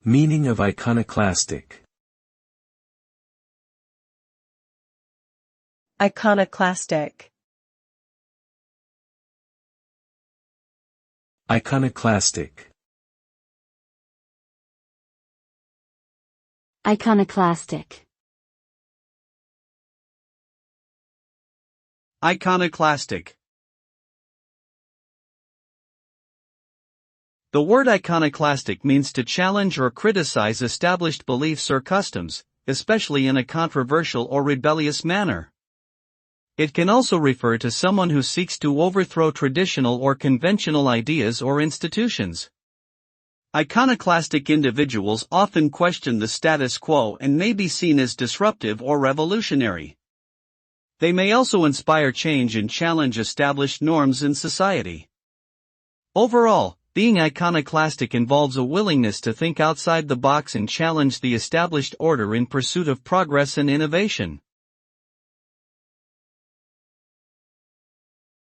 Meaning of iconoclastic. Iconoclastic. Iconoclastic. Iconoclastic. Iconoclastic. The word iconoclastic means to challenge or criticize established beliefs or customs, especially in a controversial or rebellious manner. It can also refer to someone who seeks to overthrow traditional or conventional ideas or institutions. Iconoclastic individuals often question the status quo and may be seen as disruptive or revolutionary. They may also inspire change and challenge established norms in society. Overall, being iconoclastic involves a willingness to think outside the box and challenge the established order in pursuit of progress and innovation.